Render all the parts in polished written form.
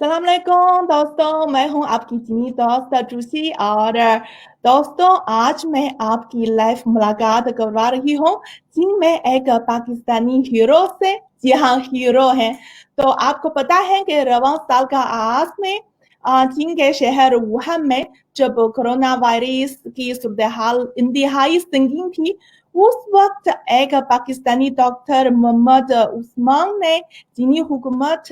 सलाम अलैकुम दोस्तों, मैं हूँ आपकी चीनी दोस्त ट्रूसी और दोस्तों आज मैं आपकी लाइव मुलाकात करवा रही हूँ चीन में एक पाकिस्तानी हीरो से। जी हाँ, हीरो हैं। तो आपको पता है कि रवां साल का आगाज में चीन के शहर वुहान में जब कोरोना वायरस की सूरत हाल इंतहाई संगीन थी, उस वक्त एक पाकिस्तानी डॉक्टर मोहम्मद उस्मान ने चीनी हुकूमत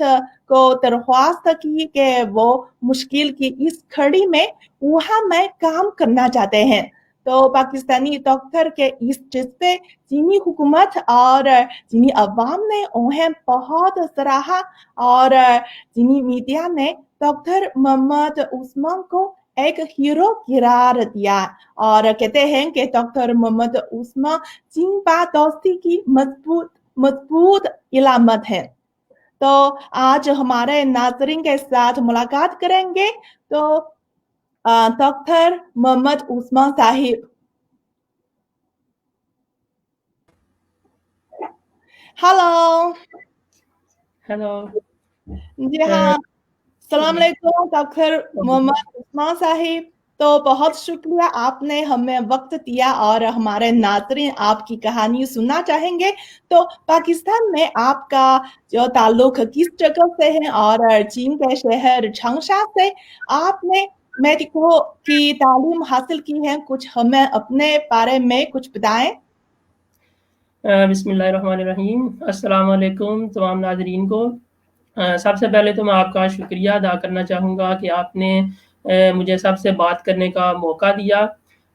को दरख्वास्त की कि वो मुश्किल की इस घड़ी में वहाँ में काम करना चाहते हैं। तो पाकिस्तानी डॉक्टर के इस जज्बे चीनी हुकूमत और चीनी अवाम ने उन्हें बहुत सराहा और चीनी मीडिया ने डॉक्टर मोहम्मद उस्मान को एक हीरो करार दिया और कहते हैं कि डॉक्टर मोहम्मद उस्मान चीन दोस्ती की मजबूत मजबूत इलामत है। तो आज हमारे नाज़रीन के साथ मुलाकात करेंगे। तो doctor Mohammad Usman sahib. Hello. Hello. जी हाँ, सलाम अलैकुम डॉक्टर मोहम्मद उस्मान साहिब। तो बहुत शुक्रिया आपने हमें वक्त दिया और हमारे नाज़रीन आपकी कहानी सुनना चाहेंगे। तो पाकिस्तान में आपका जो ताल्लुक किस जगह से है और चीन के शहर चांगशा से आपने मेडिको की तालीम हासिल की है, कुछ हमें अपने बारे में कुछ बताएं। बिस्मिल्लाहिर्रहमानिर्रहीम। अस्सलाम वालेकुम तमाम नाज़रीन को। सबसे पहले तो मैं आपका शुक्रिया अदा करना चाहूँगा कि आपने मुझे सबसे बात करने का मौका दिया।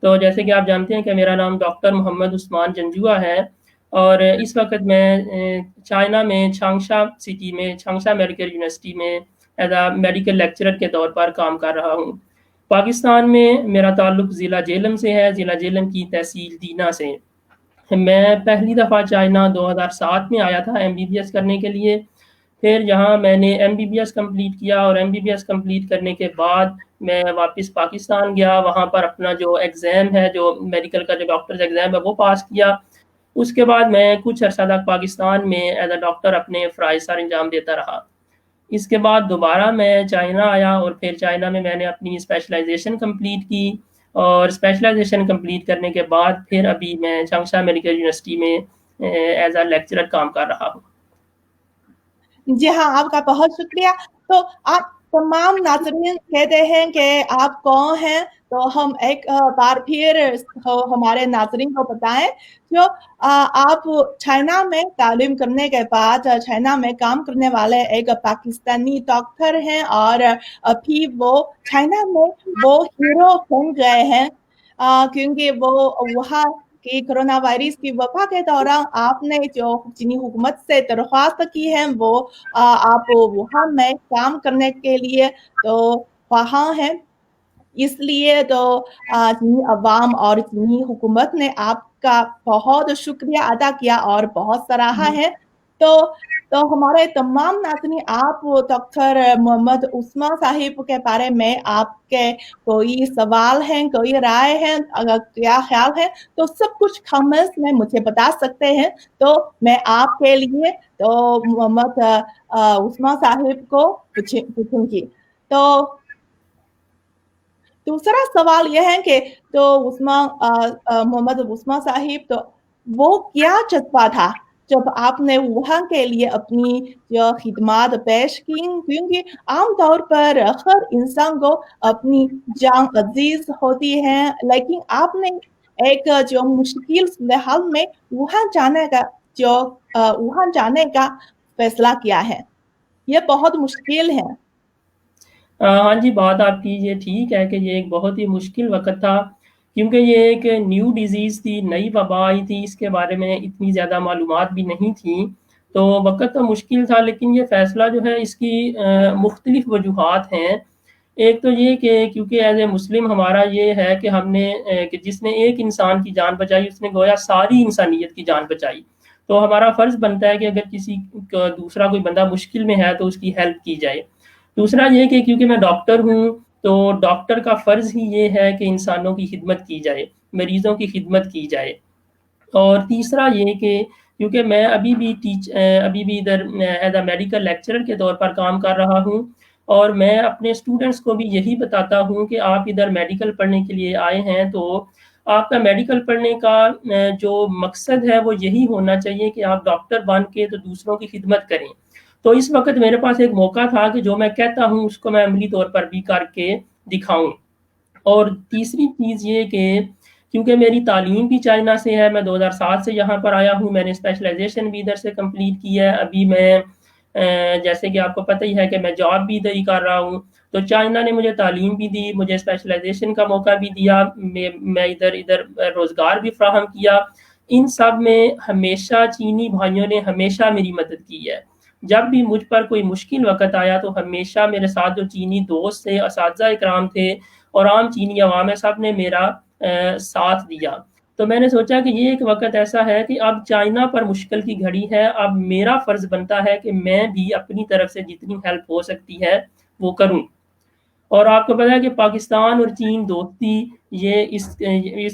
तो जैसे कि आप जानते हैं कि मेरा नाम डॉक्टर मोहम्मद उस्मान जंजुआ है और इस वक़्त मैं चाइना में चांगशा सिटी में चांगशा मेडिकल यूनिवर्सिटी में एज़ अ मेडिकल लेक्चरर के तौर पर काम कर रहा हूँ। पाकिस्तान में मेरा ताल्लुक ज़िला जेलम से है, ज़िला जेलम की तहसील दीना से। मैं पहली दफ़ा चाइना 2007 में आया था एमबीबीएस करने के लिए। फिर यहाँ मैंने एमबीबीएस कंप्लीट किया और एमबीबीएस कंप्लीट करने के बाद मैं वापस पाकिस्तान गया। वहाँ पर अपना जो एग्ज़ाम है, जो मेडिकल का जो डॉक्टर्स एग्ज़ाम है वो पास किया। उसके बाद मैं कुछ अर्सा तक पाकिस्तान में एज़ अ डॉक्टर अपने फ़राइज़ सर अंजाम देता रहा। इसके बाद दोबारा मैं चाइना आया और फिर चाइना में मैंने अपनी स्पेशलाइज़ेशन कंप्लीट की और स्पेशलाइज़ेशन कंप्लीट करने के बाद फिर अभी मैं चांगशा मेडिकल यूनिवर्सिटी में एज़ अ लेक्चरर काम कर रहा हूँ। जी हाँ, आपका बहुत शुक्रिया। तो आप तमाम नाज़रीन कहते हैं कि आप कौन हैं? तो हम एक बार फिर हमारे नाज़रीन को बताएँ। जो आप चाइना में तालीम करने के बाद चाइना में काम करने वाले एक पाकिस्तानी डॉक्टर हैं और अभी वो चाइना में वो हीरो बन गए हैं क्योंकि वो वहाँ कि कोरोना वायरस की वबा के दौरान आपने जो चीनी हुकूमत से दरख्वास्त की है वो आप वहाँ में काम करने के लिए तो वहाँ हैं। इसलिए तो चीनी अवाम और चीनी हुकूमत ने आपका बहुत शुक्रिया अदा किया और बहुत सराहा है। तो हमारे तमाम नाज़रीन आप डॉक्टर मोहम्मद उस्मान साहिब के बारे में आपके कोई सवाल हैं, कोई राय है, अगर क्या ख्याल है तो सब कुछ कमेंट्स में मुझे बता सकते हैं। तो मैं आपके लिए तो मोहम्मद उस्मान साहिब को पूछूंगी। तो दूसरा सवाल यह है कि तो मोहम्मद उस्मान साहिब तो वो क्या जज्बा था जब आपने वहाँ के लिए अपनी जो खिदमात पेश की, क्योंकि आमतौर पर हर इंसान को अपनी जान अजीज होती है, लेकिन आपने एक जो मुश्किल हाल में वहाँ जाने का फैसला किया है। ये बहुत मुश्किल है। हाँ जी, बात आपकी ये ठीक है कि ये एक बहुत ही मुश्किल वक़्त था क्योंकि ये एक न्यू डिज़ीज़ थी, नई वबा आई थी, इसके बारे में इतनी ज़्यादा मालूमात भी नहीं थी। तो वक़्त तो मुश्किल था लेकिन ये फ़ैसला जो है इसकी मुख्तलिफ़ वजूहात हैं। एक तो ये कि क्योंकि एज़ ए मुस्लिम हमारा ये है कि हमने कि जिसने एक इंसान की जान बचाई उसने गोया सारी इंसानियत की जान बचाई। तो हमारा फ़र्ज़ बनता है कि अगर किसी क दूसरा कोई बंदा मुश्किल में है तो उसकी हेल्प की जाए। दूसरा ये कि क्योंकि मैं डॉक्टर हूँ, तो डॉक्टर का फ़र्ज़ ही ये है कि इंसानों की खिदमत की जाए, मरीज़ों की खिदमत की जाए। और तीसरा ये कि क्योंकि मैं अभी भी इधर एज़ अ मेडिकल लेक्चरर के तौर पर काम कर रहा हूँ, اور میں اپنے اسٹوڈنٹس کو بھی یہی بتاتا ہوں کہ آپ ادھر میڈیکل پڑھنے کے لیے آئے ہیں تو آپ کا میڈیکل پڑھنے کا جو مقصد ہے وہ یہی ہونا چاہیے کہ آپ ڈاکٹر بن کے تو دوسروں کی خدمت کریں. تو اس وقت میرے پاس ایک موقع تھا کہ جو میں کہتا ہوں اس کو میں عملی طور پر بھی کر کے دکھاؤں. اور تیسری چیز یہ کہ کیونکہ میری تعلیم بھی چائنا سے ہے، میں 2007 سے یہاں پر آیا ہوں، میں نے اسپیشلائزیشن بھی ادھر سے کمپلیٹ کی ہے. ابھی میں جیسے کہ آپ کو پتہ ہی ہے کہ میں جاب بھی ادھر ہی کر رہا ہوں. تو چائنا نے مجھے تعلیم بھی دی، مجھے اسپیشلائزیشن کا موقع بھی دیا، میں ادھر روزگار بھی فراہم کیا. ان سب میں ہمیشہ چینی بھائیوں نے ہمیشہ میری مدد کی ہے. جب بھی مجھ پر کوئی مشکل وقت آیا تو ہمیشہ میرے ساتھ جو چینی دوست تھے، اساتذہ اکرام تھے اور عام چینی عوام ہے، سب نے میرا ساتھ دیا. تو میں نے سوچا کہ یہ ایک وقت ایسا ہے کہ اب چائنا پر مشکل کی گھڑی ہے، اب میرا فرض بنتا ہے کہ میں بھی اپنی طرف سے جتنی ہیلپ ہو سکتی ہے وہ کروں. اور آپ کو پتا ہے کہ پاکستان اور چین دوستی، یہ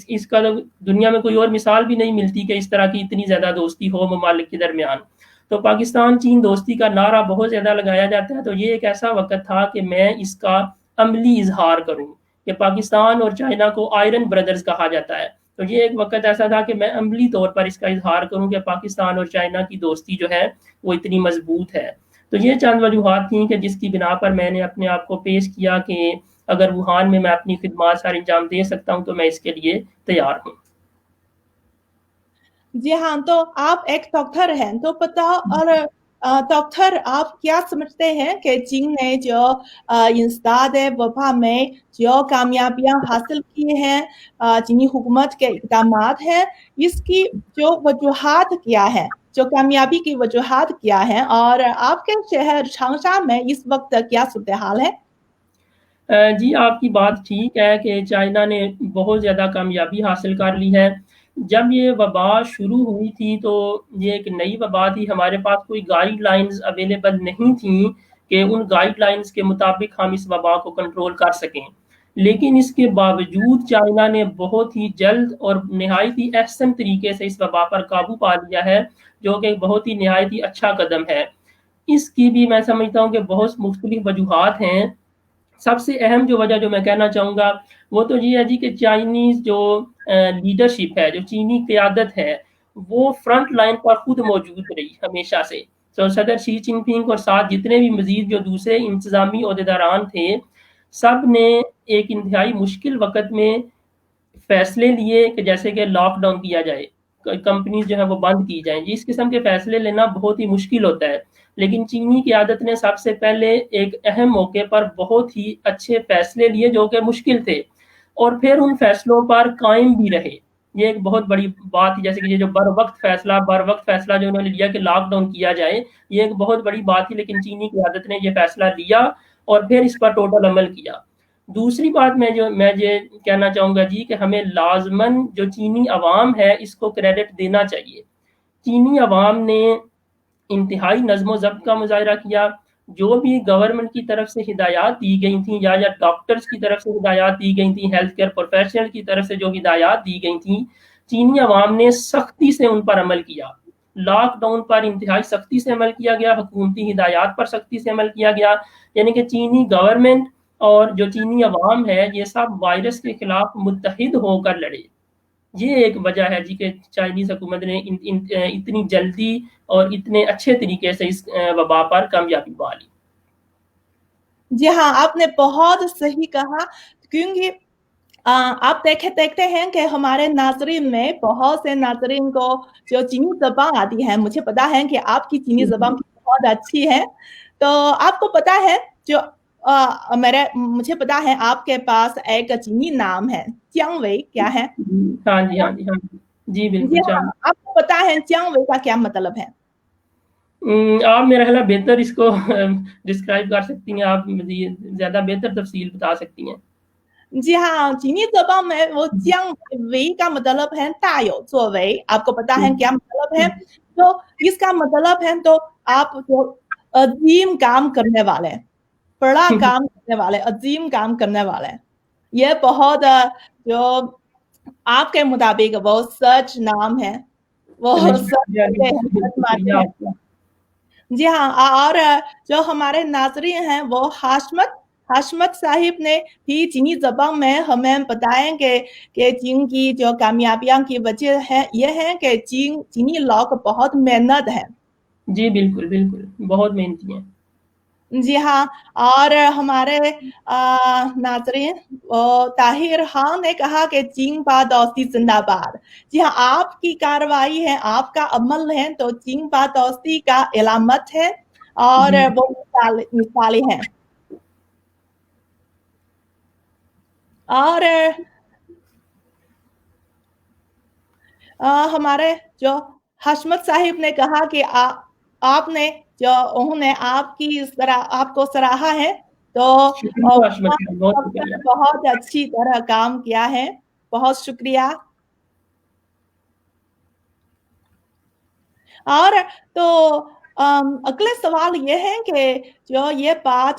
اس کا دنیا میں کوئی اور مثال بھی نہیں ملتی کہ اس طرح کی اتنی زیادہ دوستی ہو ممالک کے درمیان. تو پاکستان چین دوستی کا نعرہ بہت زیادہ لگایا جاتا ہے. تو یہ ایک ایسا وقت تھا کہ میں اس کا عملی اظہار کروں کہ پاکستان اور چائنا کو آئرن بردرز کہا جاتا ہے. تو یہ ایک وقت ایسا تھا کہ میں عملی طور پر اس کا اظہار کروں کہ پاکستان اور چائنا کی دوستی جو ہے وہ اتنی مضبوط ہے. تو یہ چند وجوہات تھیں کہ جس کی بنا پر میں نے اپنے آپ کو پیش کیا کہ اگر ووہان میں اپنی خدمات سر انجام دے سکتا ہوں تو میں اس کے لیے تیار ہوں. جی ہاں، تو آپ ایک ڈاکٹر ہیں تو بتاؤ، اور ڈاکٹر آپ کیا سمجھتے ہیں کہ چین نے جو انسداد وبا میں جو کامیابیاں حاصل کی ہیں، چینی حکومت کے اقدامات ہیں، اس کی جو وجوہات کیا ہے، جو کامیابی کی وجوہات کیا ہے، اور آپ کے شہر چانگشا میں اس وقت کیا صورتحال ہے؟ جی آپ کی بات ٹھیک ہے کہ چائنا نے بہت زیادہ کامیابی حاصل کر لی ہے. جب یہ وبا شروع ہوئی تھی تو یہ ایک نئی وبا تھی، ہمارے پاس کوئی گائیڈ لائنز اویلیبل نہیں تھیں کہ ان گائیڈ لائنز کے مطابق ہم اس وبا کو کنٹرول کر سکیں. لیکن اس کے باوجود چائنا نے بہت ہی جلد اور نہایت ہی احسن طریقے سے اس وبا پر قابو پا لیا ہے، جو کہ بہت ہی نہایت ہی اچھا قدم ہے. اس کی بھی میں سمجھتا ہوں کہ بہت مختلف وجوہات ہیں. سب سے اہم جو وجہ جو میں کہنا چاہوں گا وہ تو یہ ہے جی کہ چائنیز جو لیڈرشپ ہے، جو چینی قیادت ہے، وہ فرنٹ لائن پر خود موجود رہی ہمیشہ سے. تو صدر شی جن پنگ اور ساتھ جتنے بھی مزید جو دوسرے انتظامی عہدیداران تھے، سب نے ایک انتہائی مشکل وقت میں فیصلے لیے کہ جیسے کہ لاک ڈاؤن کیا جائے، کمپنیز جو ہیں وہ بند کی جائیں. اس قسم کے فیصلے لینا بہت ہی مشکل ہوتا ہے، لیکن چینی قیادت نے سب سے پہلے ایک اہم موقع پر بہت ہی اچھے فیصلے لیے جو کہ مشکل تھے، اور پھر ان فیصلوں پر قائم بھی رہے. یہ ایک بہت بڑی بات ہے، جیسے کہ یہ جو بر وقت فیصلہ جو انہوں نے لیا کہ لاک ڈاؤن کیا جائے، یہ ایک بہت بڑی بات تھی، لیکن چینی قیادت نے یہ فیصلہ لیا اور پھر اس پر ٹوٹل عمل کیا. دوسری بات میں یہ کہنا چاہوں گا جی کہ ہمیں لازماً جو چینی عوام ہے اس کو کریڈٹ دینا چاہیے. چینی عوام نے انتہائی نظم و ضبط کا مظاہرہ کیا. جو بھی گورنمنٹ کی طرف سے ہدایات دی گئی تھیں یا ڈاکٹرز کی طرف سے ہدایات دی گئی تھیں، ہیلتھ کیئر پروفیشنل کی طرف سے جو ہدایات دی گئی تھیں، چینی عوام نے سختی سے ان پر عمل کیا. لاک ڈاؤن پر انتہائی سختی سے عمل کیا گیا، حکومتی ہدایات پر سختی سے عمل کیا گیا. یعنی کہ چینی گورنمنٹ اور جو چینی عوام ہے یہ سب وائرس کے خلاف متحد ہو کر لڑے. یہ ایک وجہ ہے جی کہ چائنیز حکومت نے اتنی جلدی اور اتنے اچھے طریقے سے اس وبا پر کامیابی پا لی. جی ہاں، آپ نے بہت صحیح کہا، کیونکہ آپ دیکھتے ہیں کہ ہمارے ناظرین میں بہت سے ناظرین کو جو چینی زبان آتی ہے، مجھے پتا ہے کہ آپ کی چینی زبان بہت اچھی ہے. تو آپ کو پتا ہے جو مجھے پتا ہے آپ کے پاس ایک چینی نام ہے، جیانگ وئی، کیا ہے؟ ہاں جی جی بالکل. جی ہاں، آپ کو پتا ہے جیانگ وئی کا کیا مطلب ہے؟ آپ میرا خیال بہتر اس کو ڈسکرائب کر سکتی ہیں، آپ زیادہ بہتر تفصیل بتا سکتی ہیں. جی ہاں، چینی زبان میں وہ جیانگ وئی کا مطلب ہے تایو زو وئی. آپ کو پتا ہے کیا مطلب ہے؟ تو اس کا مطلب ہے تو آپ جو عظیم کام کرنے والے، بڑا کام کرنے والے، عظیم کام کرنے والے. یہ بہت جو آپ کے مطابق وہ سچ نام ہے، وہ سچ مانتے ہیں. जी हाँ, और जो हमारे नाज़रीन हैं वो हाशमत साहिब ने भी चीनी ज़बान में हमें बताएँगे कि चीन की जो कामयाबियाँ की वजह है ये है कि चीनी लोग बहुत मेहनत है। जी, बिल्कुल, बिल्कुल, बहुत मेहनती हैं। जी हाँ, और हमारे नाज़रीन ताहिर खान ने कहा कि चीन बा दोस्ती ज़िंदाबाद। जी हाँ, आपकी कार्रवाई है, आपका अमल है तो चीन बा दोस्ती का अलामत है और जी। वो मिसाली हैं। और हमारे जो हशमत साहिब ने कहा कि आपने जो उन्होंने आपको सराहा है तो शुक्रिया हाशमत साहब, बहुत शुक्रिया। बहुत अच्छी तरह काम किया है, बहुत शुक्रिया। और तो अगले सवाल ये है कि जो ये बात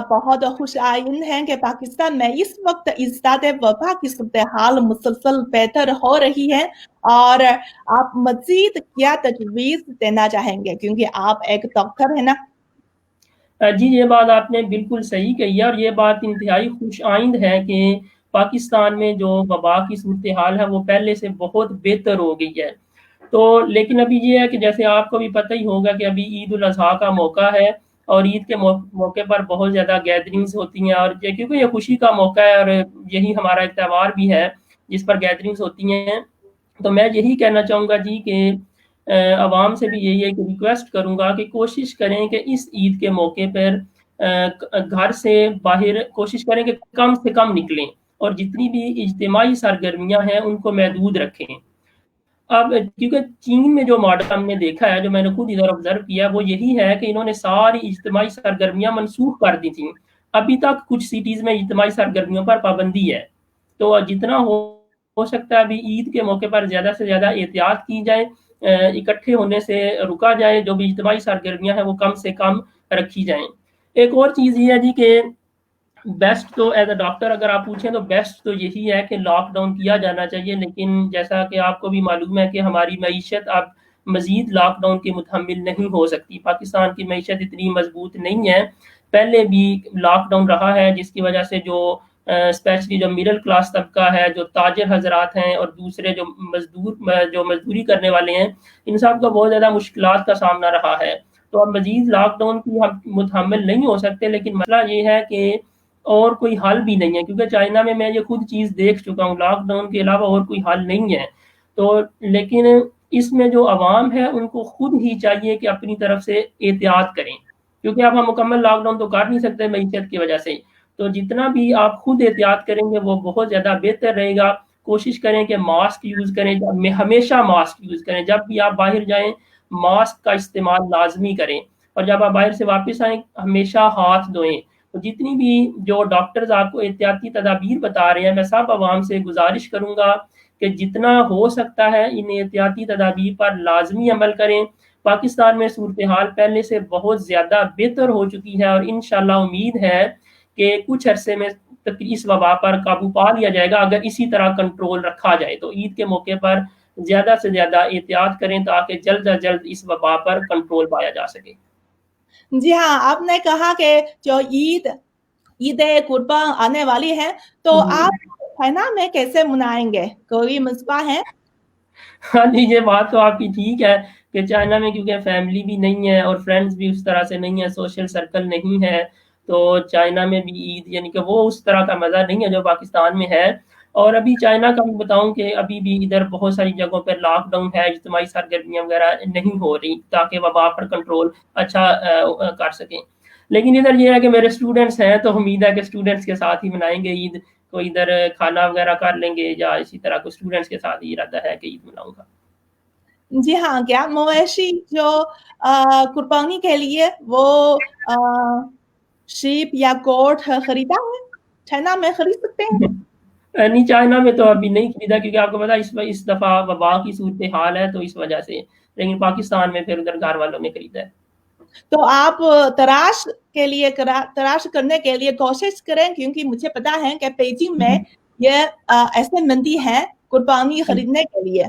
बहुत खुशाइन है कि पाकिस्तान में इस वक्त इज़्ज़ात वबा की सूरत-ए-हाल मुसलसल बेहतर हो रही है और आप मज़ीद क्या तजवीज़ देना चाहेंगे? क्योंकि आप एक डॉक्टर हैं ना? जी, ये बात आपने बिल्कुल सही कही है और ये बात इंतहाई खुशाइंद है कि पाकिस्तान में जो वबा की सूरत-ए-हाल है, वो पहले से बहुत बेहतर हो गई है। तो लेकिन अभी ये है कि जैसे आपको भी पता ही होगा कि अभी ईद उल अज़हा का मौका है और ईद के मौके पर बहुत ज़्यादा गैदरिंग्स होती हैं और ये क्योंकि ये खुशी का मौका है और यही हमारा एक त्योहार भी है, जिस पर गैदरिंग्स होती हैं। तो मैं यही कहना चाहूँगा जी कि अवाम से भी यही एक रिक्वेस्ट करूँगा कि कोशिश करें कि इस ईद के मौके पर घर से बाहर कोशिश करें कि कम से कम निकलें और जितनी भी इज्तिमाई सरगर्मियाँ हैं, उनको महदूद रखें। अब क्योंकि चीन में जो मॉडल हमने देखा है, जो मैंने खुद इधर ऑब्ज़र्व किया, वो यही है कि इन्होंने सारी इज्तिमाई सरगर्मियाँ मनसूख कर दी थीं। अभी तक कुछ सिटीज़ में इज्तिमाई सरगर्मियों पर पाबंदी है। तो जितना हो सकता है अभी ईद के मौके पर ज़्यादा से ज़्यादा एहतियात की जाए, इकट्ठे होने से रुका जाए, जो भी इज्तिमाई सरगर्मियाँ हैं, वो कम से कम रखी जाएँ। एक और चीज़ ये है जी कि बेस्ट तो एज़ अ डॉक्टर अगर आप पूछें तो बेस्ट तो यही है कि लॉकडाउन किया जाना चाहिए, लेकिन जैसा कि आपको भी मालूम है कि हमारी मईशत अब मज़ीद लॉकडाउन की मुतहम्मिल नहीं हो सकती। पाकिस्तान की मईशत इतनी मज़बूत नहीं है। पहले भी लॉकडाउन रहा है जिसकी वजह से जो स्पेशली जो मिडल क्लास तबका है, जो ताजिर हज़रात हैं और दूसरे जो मज़दूरी करने वाले हैं, इन सब को बहुत ज़्यादा मुश्किलात का सामना रहा है। तो अब मज़ीद लॉकडाउन की हम मुतहम्मिल नहीं हो सकते, लेकिन मसला ये है कि और कोई हल भी नहीं है क्योंकि चाइना में मैं ये खुद चीज़ देख चुका हूँ, लॉकडाउन के अलावा और कोई हल नहीं है। तो लेकिन इसमें जो अवाम है उनको खुद ही चाहिए कि अपनी तरफ से एहतियात करें, क्योंकि अब हम मुकम्मल लॉकडाउन तो कर नहीं सकते मईशत की वजह से। तो जितना भी आप खुद एहतियात करेंगे वो बहुत ज़्यादा बेहतर रहेगा। कोशिश करें कि मास्क यूज़ करें, हमेशा मास्क यूज़ करें, जब भी आप बाहर जाएँ मास्क का इस्तेमाल लाज़मी करें और जब आप बाहर से वापस आएँ हमेशा हाथ धोएँ। तो जितनी भी जो डॉक्टर्स आपको एहतियाती तदाबीर बता रहे हैं, मैं सब अवाम से गुज़ारिश करूँगा कि जितना हो सकता है इन एहतियाती तदाबीर पर लाज़मी अमल करें। पाकिस्तान में सूरत-ए-हाल पहले से बहुत ज़्यादा बेहतर हो चुकी है और इंशाअल्लाह उम्मीद है कि कुछ अरसे में तक इस वबा पर काबू पा लिया जाएगा अगर इसी तरह कंट्रोल रखा जाए। तो ईद के मौके पर ज़्यादा से ज़्यादा एहतियात करें ताकि जल्द से जल्द इस वबा पर कंट्रोल पाया जा सके। जी हाँ, आपने कहा कि जो ईद-ए-कुर्बान आने वाली है, तो जी। आप चाइना में कैसे मनाएँगे? कोई मस्बा है? हाँ जी, ये बात तो आपकी ठीक है कि चाइना में क्योंकि फैमिली भी नहीं है और फ्रेंड्स भी उस तरह से नहीं है, सोशल सर्कल नहीं है, तो चाइना में भी ईद यानी कि वो उस तरह का मज़ा नहीं है जो पाकिस्तान में है। और अभी चाइना का मैं बताऊँ कि अभी भी इधर बहुत सारी जगहों पर लॉकडाउन है, इज्तिमाई सरगर्मियाँ वगैरह नहीं हो रही ताकि वबा पर कंट्रोल अच्छा कर सकें। लेकिन इधर ये है कि मेरे स्टूडेंट्स हैं, तो उम्मीद है कि स्टूडेंट्स के साथ ही मनाएँगे ईद। तो इधर खाना वगैरह कर लेंगे या इसी तरह कुछ स्टूडेंट्स के साथ ही इरादा है कि ईद मनाऊँगा। जी हाँ, क्या मवेशी जो कुर्बानी के लिए वो अ, शीप या गोट खरीदा है? चाइना में खरीद सकते हैं? नहीं चाइना में तो अभी नहीं खरीदा क्योंकि आपको पता है इस दफ़ा वबा की सूरत-ए-हाल है तो इस वजह से। लेकिन पाकिस्तान में फिर उधर घर वालों ने खरीदा है। तो आप तलाश करने के लिए कोशिश करें क्योंकि मुझे पता है कि बीजिंग में ये ऐसे मंडी है कुर्बानी खरीदने के लिए।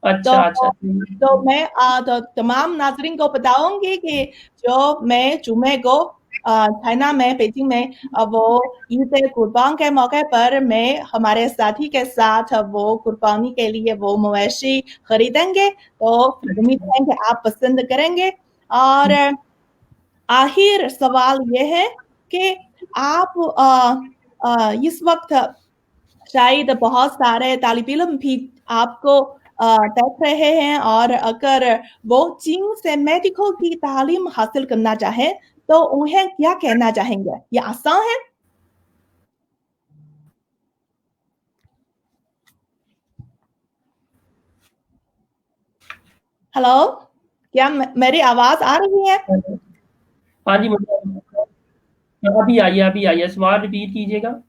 अच्छा, तो अच्छा। मैं तो तमाम नाज़रीन को बताऊँगी कि जो मैं जुमे को चाइना में, बीजिंग में वो ईद कुर्बान के मौके पर मैं हमारे साथी के साथ वो कुर्बानी के लिए वो मवेशी खरीदेंगे, तो उम्मीद है कि आप पसंद करेंगे। और आखिर सवाल ये है कि आप इस वक़्त शायद बहुत सारे तालिब-इल्म भी आपको देख रहे हैं और अगर वो चीन से मेडिकल की तालीम हासिल करना चाहें, तो उन्हें क्या कहना चाहेंगे? ये आसान है? हेलो? क्या मेरी आवाज़ आ रही है? हाँ जी, मुझे अभी आई है, सवाल रिपीट कीजिएगा।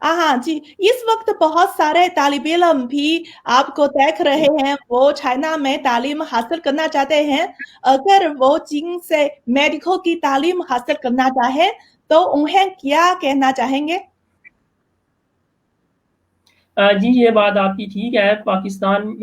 हाँ जी, इस वक़्त बहुत सारे तालिब-इल्म भी आपको देख रहे हैं, वो चाइना में तालीम हासिल करना चाहते हैं। अगर वो चीन से मेडिकल की तालीम हासिल करना चाहें, तो उन्हें क्या कहना चाहेंगे? जी, ये बात आपकी ठीक है। पाकिस्तान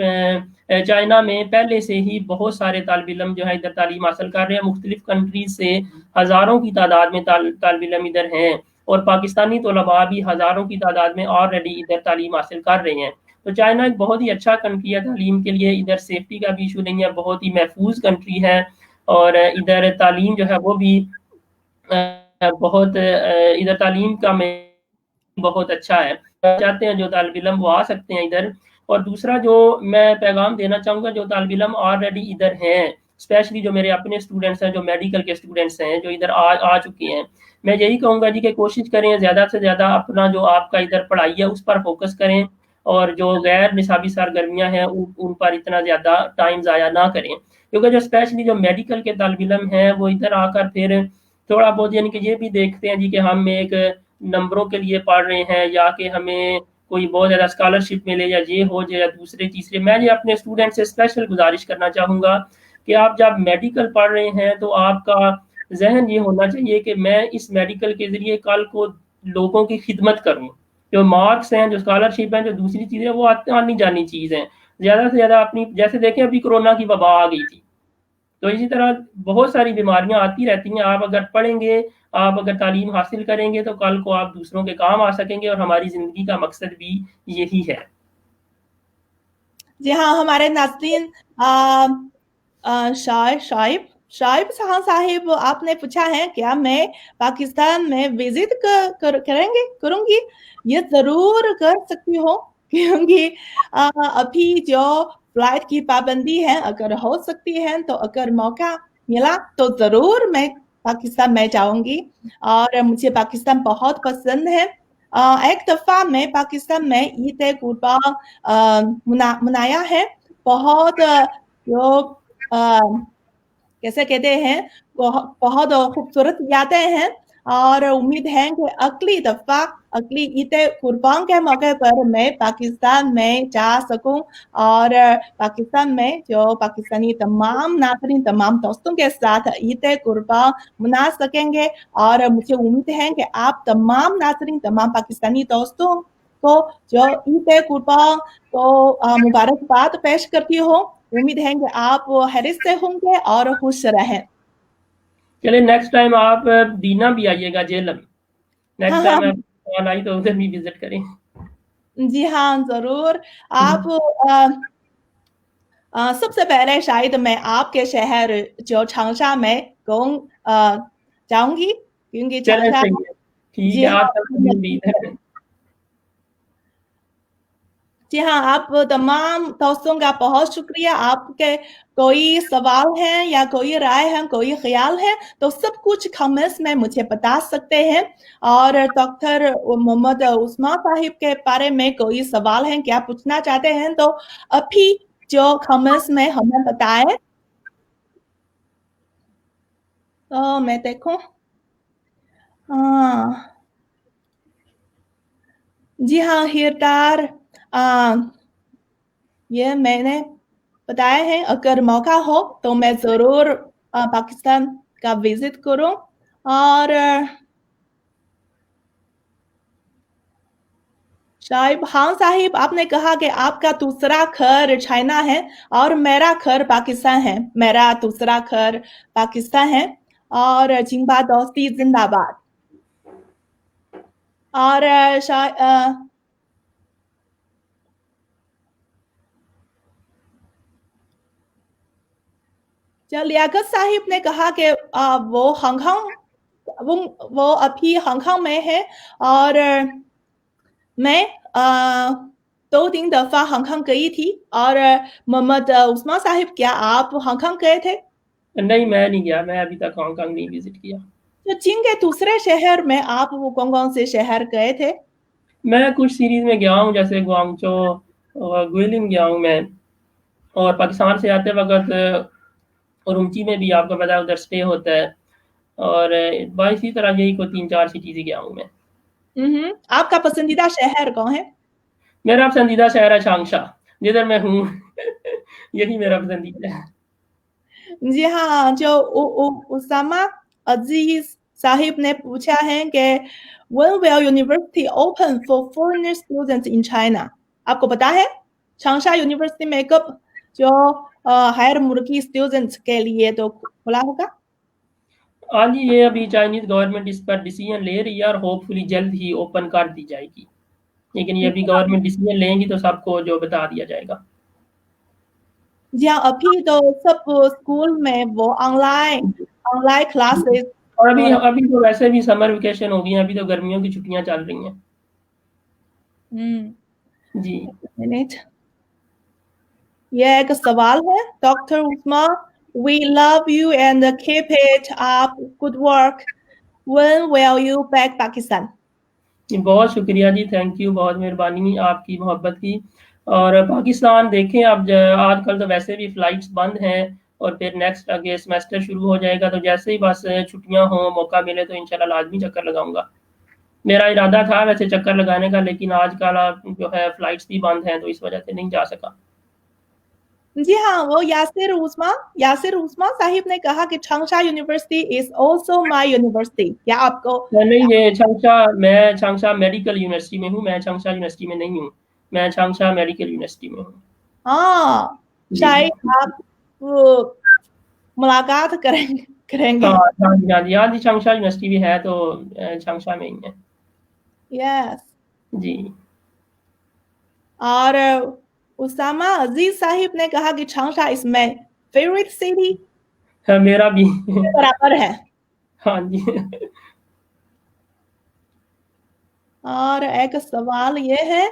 चाइना में पहले से ही बहुत सारे तालिब-इल्म जो है इधर तालीम हासिल कर रहे हैं। मुख्तलिफ कंट्रीज़ से हज़ारों की तादाद में तालिब-इल्म इधर हैं और पाकिस्तानी तलबा भी हज़ारों की तादाद में ऑलरेडी इधर तालीम हासिल कर रहे हैं। तो चाइना एक बहुत ही अच्छा कंट्री है तालीम के लिए, इधर सेफ्टी का भी इश्यू नहीं है, बहुत ही महफूज़ कंट्री है और इधर तालीम जो है वो भी बहुत इधर तालीम का में बहुत अच्छा है। चाहते हैं जो तालिब-इल्म वो आ सकते हैं इधर। और दूसरा जो मैं पैगाम देना चाहूँगा, जो तालिब-इल्म ऑलरेडी इधर हैं, स्पेशली जो मेरे अपने स्टूडेंट्स हैं, जो मेडिकल के स्टूडेंट्स हैं, जो इधर आ चुके हैं, मैं यही कहूँगा जी कि कोशिश करें ज़्यादा से ज़्यादा अपना जो आपका इधर पढ़ाई है उस पर फ़ोकस करें और जो गैर निसाबी सरगर्मियाँ हैं उन पर इतना ज़्यादा टाइम ज़ाया ना करें। क्योंकि जो स्पेशली जो मेडिकल के तालिब-इल्म हैं, वो इधर आकर फिर थोड़ा बहुत यानी कि ये भी देखते हैं जी कि हम एक नंबरों के लिए पढ़ रहे हैं या कि हमें कोई बहुत ज़्यादा स्कॉलरशिप मिले या ये हो जाए या दूसरे तीसरे। मैं ये अपने स्टूडेंट से स्पेशल गुजारिश करना चाहूँगा कि आप जब मेडिकल पढ़ रहे हैं तो आपका ज़हन ये होना चाहिए कि मैं इस मेडिकल के ज़रिए कल को लोगों की खिदमत करूँ। जो मार्क्स हैं, जो स्कॉलरशिप हैं, जो दूसरी चीज़ें वो आनी जानी चीज़ है। ज़्यादा से ज़्यादा अपनी जैसे देखें अभी कोरोना की वबा आ गई थी। तो इसी तरह बहुत सारी बीमारियां आती रहती हैं। आप अगर पढ़ेंगे, आप अगर तालीम हासिल करेंगे तो कल को आप दूसरों के काम आ सकेंगे और हमारी ज़िंदगी का मकसद भी यही है। जी हाँ, हमारे नाज़रीन शाइब साहिब आपने पूछा है क्या मैं पाकिस्तान में विज़िट करूँगी? ये ज़रूर कर सकती हूँ क्योंकि अभी जो फ्लाइट की पाबंदी है अगर हो सकती है तो अगर मौका मिला तो ज़रूर मैं पाकिस्तान में जाऊँगी और मुझे पाकिस्तान बहुत पसंद है। एक दफ़ा मैं पाकिस्तान में ईद-ए-कुर्बान मनाया है। बहुत जो कैसे कहते हैं बहुत खूबसूरत यादें हैं और उम्मीद है कि अगली दफ़ा अगली ईद-ए-कुर्बान के मौके पर मैं पाकिस्तान में जा सकूँ और पाकिस्तान में जो पाकिस्तानी तमाम नाज़रीन, तमाम दोस्तों के साथ ईद-ए-कुर्बान मना सकेंगे और मुझे उम्मीद है कि आप तमाम नाज़रीन, तमाम पाकिस्तानी दोस्तों को जो ईद-ए-कुर्बान को मुबारकबाद पेश करती हूँ। उम्मीद है कि आप हैरियत से होंगे और खुश रहें। चलिए नेक्स्ट टाइम आप दीना भी आइएगा जेलम। हाँ, नेक्स्ट हाँ। टाइम आप पाकिस्तान आई तो उधर भी विज़िट करें। जी हाँ, ज़रूर। आप सबसे पहले शायद मैं आपके शहर जो changsha में जाऊँगी क्योंकि चलें changsha सही है। ठीक जी है, हाँ, आपका भी उम्मीद है। जी हाँ, आप तमाम दोस्तों का बहुत शुक्रिया। आपके कोई सवाल है या कोई राय है, कोई ख़्याल है, तो सब कुछ कमेंट्स में मुझे बता सकते हैं और डॉक्टर मोहम्मद उस्मान साहिब के बारे में कोई सवाल है, क्या पूछना चाहते हैं, तो अभी जो कमेंट्स में हमें बताएँ। तो मैं देखूँ। हाँ। जी हाँ, हिरदार ये मैंने बताया है अगर मौका हो तो मैं ज़रूर पाकिस्तान का विज़िट करूँ और शाहिब, हाँ साहिब, आपने कहा कि आपका दूसरा घर चाइना है और मेरा घर पाकिस्तान है। मेरा दूसरा घर पाकिस्तान है और जिंबा दोस्ती जिंदाबाद। और लियाकत साहिब ने कहा कि वो हांगकांग वो अभी हांगकांग में है और मैं 2-3 दफा हांगकांग गई थी। और मोहम्मद उस्मान साहिब, क्या आप हांगकांग गए थे? नहीं, मैं नहीं गया, मैं अभी तक हांगकांग नहीं विजिट किया। तो चीन के दूसरे शहर में आप वो कौन-कौन से शहर गए थे? मैं कुछ सीरीज में गया हूँ, जैसे ग्वांगचो और गुइलिन गया हूँ मैं, और पाकिस्तान से आते वक्त उरुमची में भी आपको पता है उधर स्टे होता है, और बस इसी तरह यही को 3-4 सिटीज ही गया हूँ मैं। आपका पसंदीदा शहर कौन है? मेरा पसंदीदा शहर है चांगशा, जिधर मैं हूँ। यही मेरा पसंदीदा है। जी हाँ, जो उसामा अजीज साहिब ने पूछा है कि when will university open for foreign students in China? आपको पता है चांगशा यूनिवर्सिटी में कब जो हायर मुर्गी स्टूडेंट्स के लिए तो खुला होगा? हाँ जी, ये अभी चाइनीज गवर्नमेंट इस पर डिसीजन ले रही है और होपफुली जल्द ही ओपन कर दी जाएगी, लेकिन ये अभी गवर्नमेंट डिसीजन लेंगी तो सबको जो बता दिया जाएगा। जी हाँ, अभी तो सब स्कूल में वो ऑनलाइन क्लासेस। और अभी तो वैसे भी समर वेकेशन हो गई है, अभी तो गर्मियों की छुट्टियां चल रही हैं। जी, मिनट, ये एक सवाल है। Doctor Usma, we love you and keep it up, good work. When will you back Pakistan? बहुत शुक्रिया जी, थैंक यू, बहुत मेहरबानी आपकी मोहब्बत की। और पाकिस्तान देखें, अब आजकल तो वैसे भी फ्लाइट्स बंद हैं और फिर नेक्स्ट आगे सेमेस्टर शुरू हो जाएगा, तो जैसे ही बस छुट्टियां हों, मौका मिले तो इंशाल्लाह लाजमी चक्कर लगाऊंगा। मेरा इरादा था वैसे चक्कर लगाने का, लेकिन आजकल जो है फ्लाइट्स भी बंद हैं, तो इस वजह से नहीं जा सका। जी हाँ, वो यासिर उस्मा साहिब ने कहा कि Changsha university is also my university. क्या आपको नहीं, ये मैं चांगशा मेडिकल यूनिवर्सिटी में हूँ, मैं चांगशा यूनिवर्सिटी में नहीं हूँ, मैं चांगशा मेडिकल यूनिवर्सिटी में हूँ। हाँ, शायद आप मुलाकात करेंगे। हाँ जी, चांगशा यूनिवर्सिटी भी है, तो चांगशा में ही है। यस। जी। और उसामा अजीज साहिब ने कहा कि Changsha is my favourite city. हाँ, मेरा भी बराबर है। हाँ जी। और एक सवाल ये है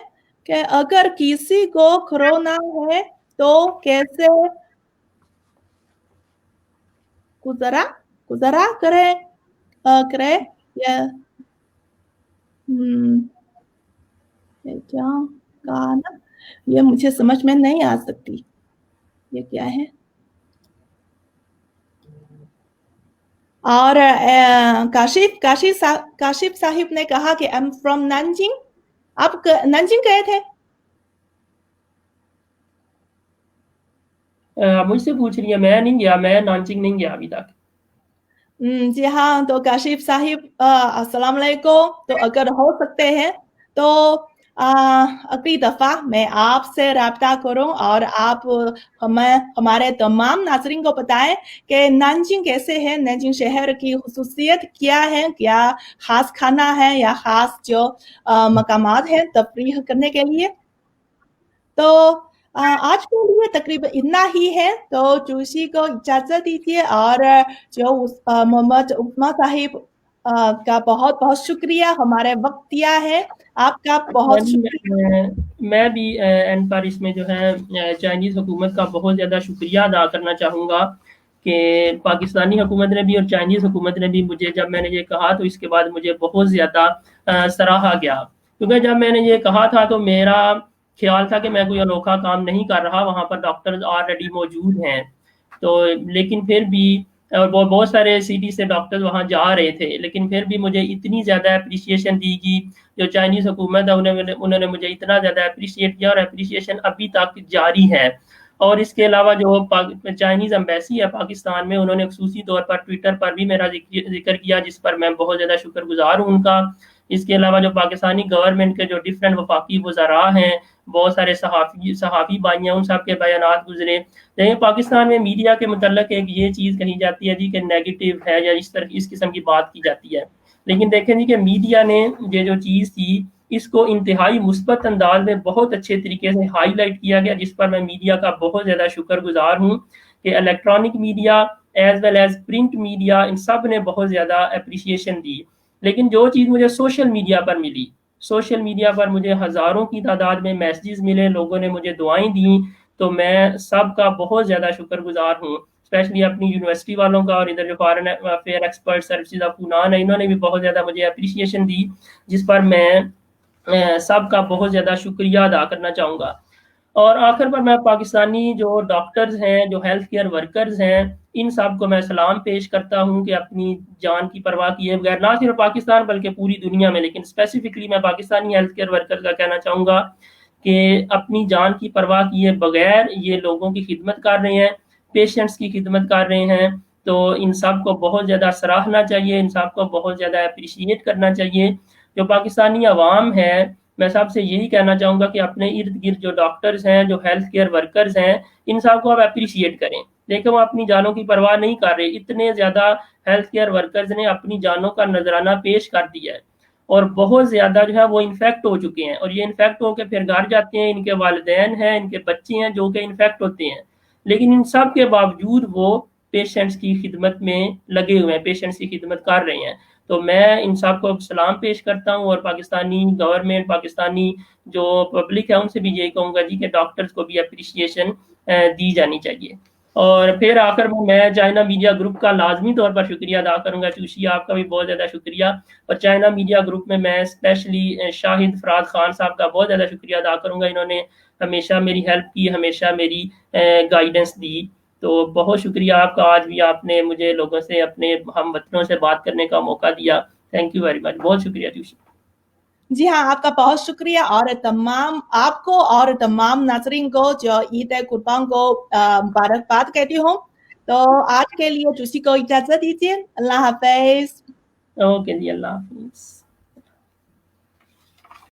कि अगर किसी को कोरोना है तो कैसे गुजारा करे या ना, ये मुझे समझ में नहीं आ सकती, ये क्या है। और काशिफ साहिब ने कहा कि आई एम फ्रॉम नानजिंग। आप नानजिंग गए थे? मुझसे पूछ रही है, मैं नहीं गया, मैं नानजिंग नहीं गया अभी तक। जी हाँ, तो काशिफ साहिब अस्सलाम वालेकुम। तो अगर हो सकते हैं तो अगली दफ़ा मैं आपसे राब्ता करूं और आप हमारे तमाम नाज़रीन को बताएं कि नानजिंग कैसे है, नानजिंग शहर की खुसूसियत क्या है, क्या ख़ास खाना है या ख़ास जो मकामात हैं तफरीह करने के लिए। तो आज के लिए तकरीबन इतना ही है, तो जोशी को इजाज़त दीजिए और जो मोहम्मद उस्मा साहिब का बहुत-बहुत शुक्रिया हमारे वक़्त दिया है। आपका बहुत शुक्रिया। मैं भी एंड पर इसमें जो है चाइनीज़ हुकूमत का बहुत ज़्यादा शुक्रिया अदा करना चाहूँगा कि पाकिस्तानी हुकूमत ने भी और चाइनीज़ हुकूमत ने भी मुझे, जब मैंने ये कहा तो इसके बाद मुझे बहुत ज़्यादा सराहा गया, क्योंकि जब मैंने ये कहा था तो मेरा ख्याल था कि मैं कोई अनोखा काम नहीं कर रहा, वहाँ पर डॉक्टर्स ऑलरेडी मौजूद हैं। तो लेकिन फिर भी और बहुत सारे सिटी से डॉक्टर्स वहाँ जा रहे थे, लेकिन फिर भी मुझे इतनी ज़्यादा एप्रिसिएशन दी गई। जो चाइनीज़ हुकूमत है उन्होंने मुझे इतना ज़्यादा एप्रिशिएट किया और एप्रिसिएशन अभी तक जारी है। और इसके अलावा जो चाइनीज़ एम्बेसी है पाकिस्तान में, उन्होंने ख़ुसूसी तौर पर ट्विटर पर भी मेरा ज़िक्र किया, जिस पर मैं बहुत ज़्यादा शुक्रगुज़ार हूँ उनका, اس کے علاوہ جو پاکستانی گورنمنٹ کے جو ڈفرینٹ وفاقی وزراء ہیں، بہت سارے صحافی بھائی ہیں، ان سب کے بیانات گزرے. لیکن پاکستان میں میڈیا کے متعلق ایک یہ چیز کہی جاتی ہے جی کہ نیگیٹو ہے یا اس قسم کی بات کی جاتی ہے. لیکن دیکھیں جی کہ میڈیا نے یہ جو چیز تھی اس کو انتہائی مثبت انداز میں بہت اچھے طریقے سے ہائی لائٹ کیا گیا، جس پر میں میڈیا کا بہت زیادہ شکر گزار ہوں کہ electronic media as well as print media ان سب نے بہت زیادہ اپریشیشن دی. لیکن جو چیز مجھے سوشل میڈیا پر ملی، سوشل میڈیا پر مجھے ہزاروں کی تعداد میں میسیجز ملے، لوگوں نے مجھے دعائیں دیں، تو میں سب کا بہت زیادہ شکر گزار ہوں، اسپیشلی اپنی یونیورسٹی والوں کا، اور ادھر جو foreign affair expert services of یونان ہے انہوں نے بھی بہت زیادہ مجھے اپریشیشن دی، جس پر میں سب کا بہت زیادہ شکریہ ادا کرنا چاہوں گا. اور آخر پر میں پاکستانی جو ڈاکٹرز ہیں، جو ہیلتھ کیئر ورکرز ہیں، ان سب کو میں سلام پیش کرتا ہوں کہ اپنی جان کی پرواہ کیے بغیر نہ صرف پاکستان بلکہ پوری دنیا میں، لیکن اسپیسیفکلی میں پاکستانی ہیلتھ کیئر ورکر کا کہنا چاہوں گا کہ اپنی جان کی پرواہ کیے بغیر یہ لوگوں کی خدمت کر رہے ہیں، پیشنٹس کی خدمت کر رہے ہیں. تو ان سب کو بہت زیادہ سراہنا چاہیے، ان سب کو بہت زیادہ اپریشیٹ کرنا چاہیے. جو پاکستانی عوام ہے، میں سب سے یہی کہنا چاہوں گا کہ اپنے ارد گرد جو ڈاکٹرز ہیں، جو ہیلتھ کیئر ورکرز ہیں، ان سب کو آپ اپریشیٹ کریں. دیکھیں وہ اپنی جانوں کی پرواہ نہیں کر رہے، اتنے زیادہ ہیلتھ کیئر ورکرز نے اپنی جانوں کا نذرانہ پیش کر دیا ہے، اور بہت زیادہ جو ہے وہ انفیکٹ ہو چکے ہیں، اور یہ انفیکٹ ہو کے پھر گھر جاتے ہیں، ان کے والدین ہیں، ان کے بچے ہیں جو کہ انفیکٹ ہوتے ہیں. لیکن ان سب کے باوجود وہ پیشنٹس کی خدمت میں لگے ہوئے ہیں، پیشنٹس کی خدمت کر رہے ہیں. تو میں ان سب کو سلام پیش کرتا ہوں، اور پاکستانی گورنمنٹ، پاکستانی جو پبلک ہے ان سے بھی یہی کہوں گا جی کہ ڈاکٹرز کو بھی اپریشیشن دی جانی چاہیے. اور پھر آخر میں چائنا میڈیا گروپ کا لازمی طور پر شکریہ ادا کروں گا. چوشی آپ کا بھی بہت زیادہ شکریہ. اور چائنا میڈیا گروپ میں اسپیشلی شاہد فراد خان صاحب کا بہت زیادہ شکریہ ادا کروں گا. انہوں نے ہمیشہ میری ہیلپ کی، ہمیشہ میری گائیڈنس دی. تو بہت شکریہ آپ کا، آج بھی آپ نے مجھے لوگوں سے، اپنے ہم وطنوں سے بات کرنے کا موقع دیا. تھینک یو ویری مچ، بہت شکریہ چوشی. جی ہاں، آپ کا بہت شکریہ، اور تمام آپ کو اور تمام ناظرین کو جو عید قربان کو مبارکباد کہتی ہوں. تو آج کے لیے چوسی کو اجازت دیجیے. اللہ حافظ. اوکے جی، اللہ حافظ.